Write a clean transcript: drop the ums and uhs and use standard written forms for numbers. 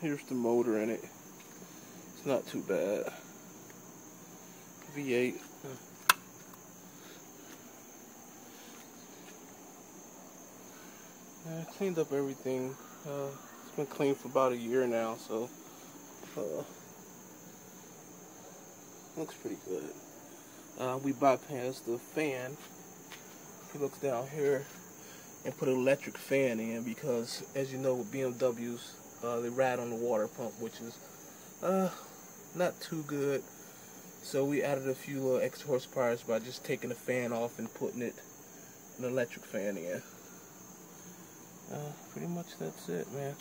Here's the motor in it. It's not too bad. V8. I cleaned up everything. It's been clean for about a year now, so looks pretty good. We bypassed the fan. If you look down here, and put an electric fan in because, as you know, with BMWs, they ride on the water pump, which is not too good. So we added a few little extra horsepower by just taking the fan off and putting an electric fan in. Pretty much that's it, man.